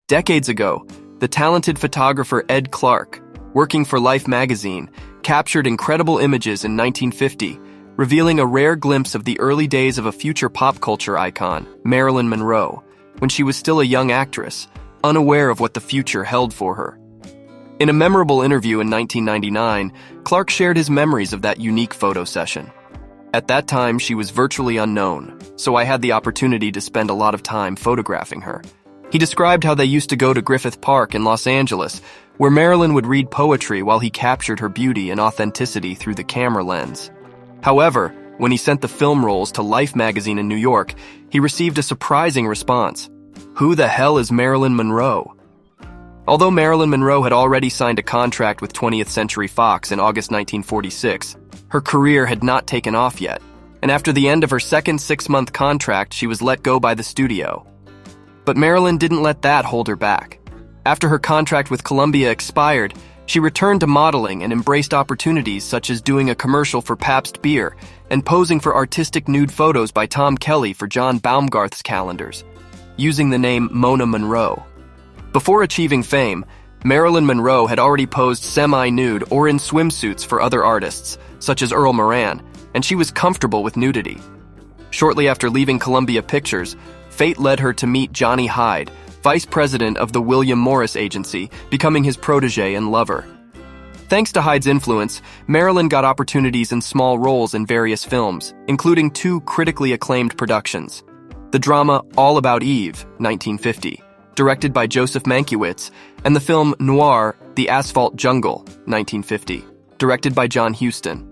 Decades ago, the talented photographer Ed Clark, working for Life magazine, captured incredible images in 1950, revealing a rare glimpse of the early days of a future pop culture icon, Marilyn Monroe, when she was still a young actress, unaware of what the future held for her. In a memorable interview in 1999, Clark shared his memories of that unique photo session. At that time, she was virtually unknown, so I had the opportunity to spend a lot of time photographing her. He described how they used to go to Griffith Park in Los Angeles, where Marilyn would read poetry while he captured her beauty and authenticity through the camera lens. However, when he sent the film rolls to Life magazine in New York, he received a surprising response. Who the hell is Marilyn Monroe? Although Marilyn Monroe had already signed a contract with 20th Century Fox in August 1946, her career had not taken off yet, and after the end of her second 6-month contract, she was let go by the studio. But Marilyn didn't let that hold her back. After her contract with Columbia expired, she returned to modeling and embraced opportunities such as doing a commercial for Pabst Beer and posing for artistic nude photos by Tom Kelly for John Baumgarth's calendars, using the name Mona Monroe. Before achieving fame, Marilyn Monroe had already posed semi-nude or in swimsuits for other artists, such as Earl Moran, and she was comfortable with nudity. Shortly after leaving Columbia Pictures, fate led her to meet Johnny Hyde, vice president of the William Morris Agency, becoming his protege and lover. Thanks to Hyde's influence, Marilyn got opportunities in small roles in various films, including 2 critically acclaimed productions. The drama All About Eve, 1950, directed by Joseph Mankiewicz, and the film noir The Asphalt Jungle, 1950, directed by John Huston.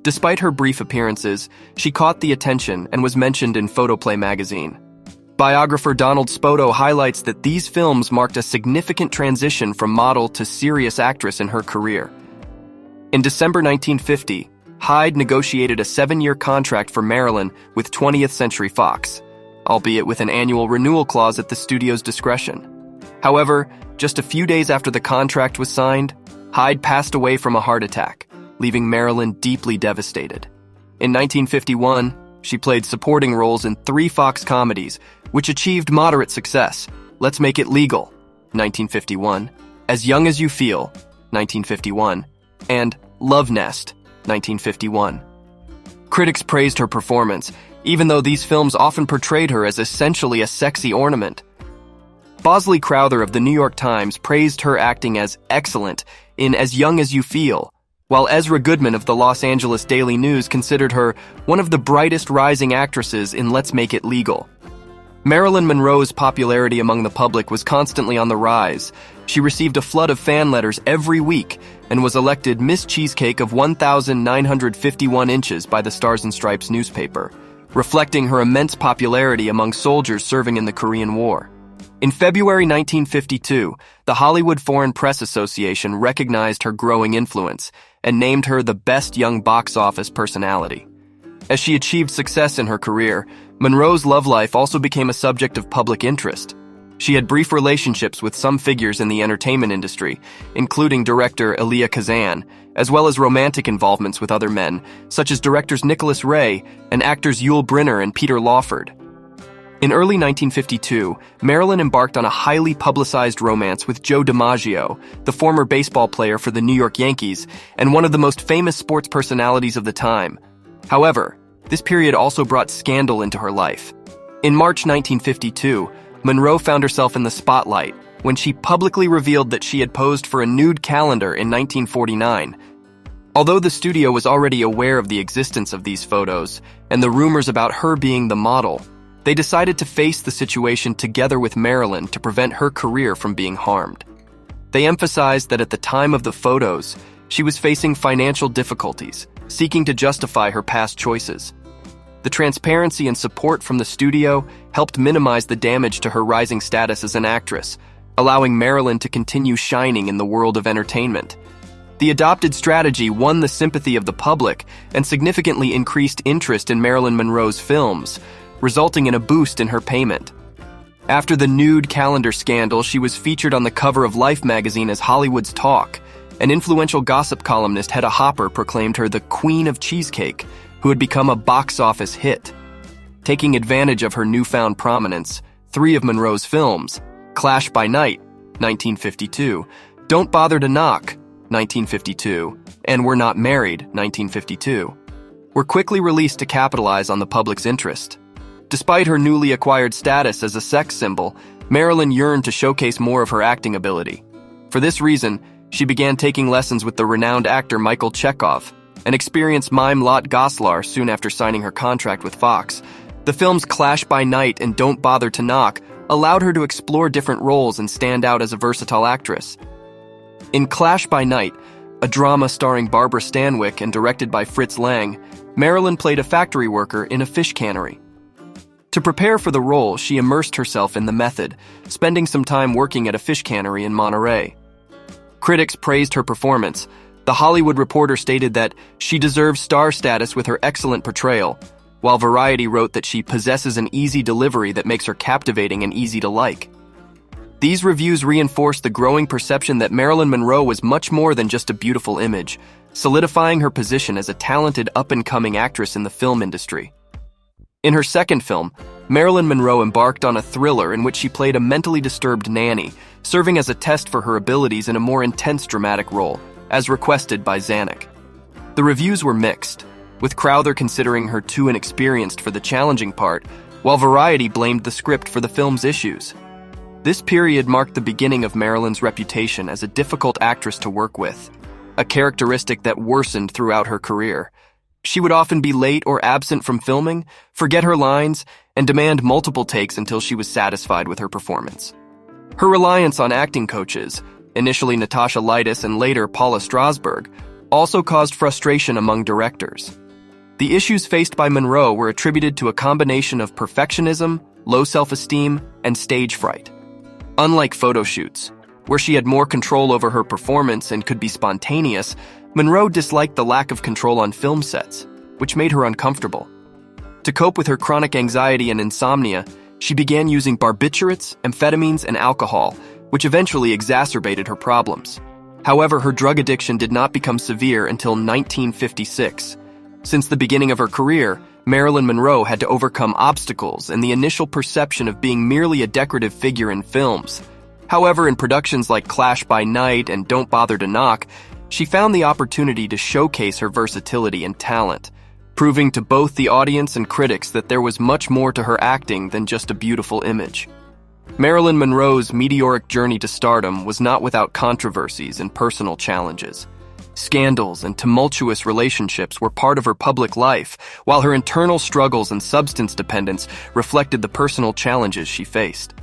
Despite her brief appearances, she caught the attention and was mentioned in Photoplay magazine. Biographer Donald Spoto highlights that these films marked a significant transition from model to serious actress in her career. In December 1950, Hyde negotiated a 7-year contract for Marilyn with 20th Century Fox, albeit with an annual renewal clause at the studio's discretion. However, just a few days after the contract was signed, Hyde passed away from a heart attack, leaving Marilyn deeply devastated. In 1951, she played supporting roles in 3 Fox comedies, which achieved moderate success. Let's Make It Legal, 1951, As Young as You Feel, 1951, and Love Nest, 1951. Critics praised her performance, even though these films often portrayed her as essentially a sexy ornament. Bosley Crowther of the New York Times praised her acting as excellent in As Young as You Feel, while Ezra Goodman of the Los Angeles Daily News considered her one of the brightest rising actresses in Let's Make It Legal. Marilyn Monroe's popularity among the public was constantly on the rise. She received a flood of fan letters every week and was elected Miss Cheesecake of 1,951 inches by the Stars and Stripes newspaper, reflecting her immense popularity among soldiers serving in the Korean War. In February 1952, the Hollywood Foreign Press Association recognized her growing influence and named her the best young box office personality. As she achieved success in her career, Monroe's love life also became a subject of public interest. She had brief relationships with some figures in the entertainment industry, including director Elia Kazan, as well as romantic involvements with other men, such as directors Nicholas Ray and actors Yul Brynner and Peter Lawford. In early 1952, Marilyn embarked on a highly publicized romance with Joe DiMaggio, the former baseball player for the New York Yankees and one of the most famous sports personalities of the time. However, this period also brought scandal into her life. In March 1952, Monroe found herself in the spotlight when she publicly revealed that she had posed for a nude calendar in 1949. Although the studio was already aware of the existence of these photos and the rumors about her being the model, they decided to face the situation together with Marilyn to prevent her career from being harmed. They emphasized that at the time of the photos, she was facing financial difficulties, seeking to justify her past choices. The transparency and support from the studio helped minimize the damage to her rising status as an actress, allowing Marilyn to continue shining in the world of entertainment. The adopted strategy won the sympathy of the public and significantly increased interest in Marilyn Monroe's films, resulting in a boost in her payment. After the nude calendar scandal, she was featured on the cover of Life magazine as Hollywood's Talk. An influential gossip columnist, Hedda Hopper, proclaimed her the Queen of Cheesecake, who had become a box office hit. Taking advantage of her newfound prominence, 3 of Monroe's films, Clash by Night, 1952, Don't Bother to Knock, 1952, and We're Not Married, 1952, were quickly released to capitalize on the public's interest. Despite her newly acquired status as a sex symbol, Marilyn yearned to showcase more of her acting ability. For this reason, she began taking lessons with the renowned actor Michael Chekhov, and experienced mime Lot Goslar soon after signing her contract with Fox. The films Clash by Night and Don't Bother to Knock allowed her to explore different roles and stand out as a versatile actress. In Clash by Night, a drama starring Barbara Stanwyck and directed by Fritz Lang, Marilyn played a factory worker in a fish cannery. To prepare for the role, she immersed herself in the method, spending some time working at a fish cannery in Monterey. Critics praised her performance. The Hollywood Reporter stated that she deserves star status with her excellent portrayal, while Variety wrote that she possesses an easy delivery that makes her captivating and easy to like. These reviews reinforced the growing perception that Marilyn Monroe was much more than just a beautiful image, solidifying her position as a talented up-and-coming actress in the film industry. In her second film, Marilyn Monroe embarked on a thriller in which she played a mentally disturbed nanny, serving as a test for her abilities in a more intense dramatic role, as requested by Zanuck. The reviews were mixed, with Crowther considering her too inexperienced for the challenging part, while Variety blamed the script for the film's issues. This period marked the beginning of Marilyn's reputation as a difficult actress to work with, a characteristic that worsened throughout her career. She would often be late or absent from filming, forget her lines, and demand multiple takes until she was satisfied with her performance. Her reliance on acting coaches, initially Natasha Lytis and later Paula Strasberg, also caused frustration among directors. The issues faced by Monroe were attributed to a combination of perfectionism, low self-esteem, and stage fright. Unlike photo shoots, where she had more control over her performance and could be spontaneous, Monroe disliked the lack of control on film sets, which made her uncomfortable. To cope with her chronic anxiety and insomnia, she began using barbiturates, amphetamines, and alcohol, which eventually exacerbated her problems. However, her drug addiction did not become severe until 1956. Since the beginning of her career, Marilyn Monroe had to overcome obstacles and the initial perception of being merely a decorative figure in films. However, in productions like Clash by Night and Don't Bother to Knock, she found the opportunity to showcase her versatility and talent, proving to both the audience and critics that there was much more to her acting than just a beautiful image. Marilyn Monroe's meteoric journey to stardom was not without controversies and personal challenges. Scandals and tumultuous relationships were part of her public life, while her internal struggles and substance dependence reflected the personal challenges she faced.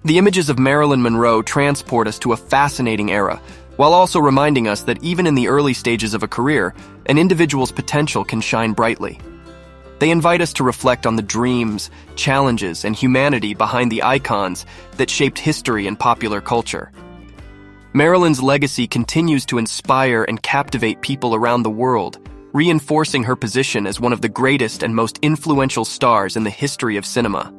The images of Marilyn Monroe transport us to a fascinating era, while also reminding us that even in the early stages of a career, an individual's potential can shine brightly. They invite us to reflect on the dreams, challenges, and humanity behind the icons that shaped history and popular culture. Marilyn's legacy continues to inspire and captivate people around the world, reinforcing her position as one of the greatest and most influential stars in the history of cinema.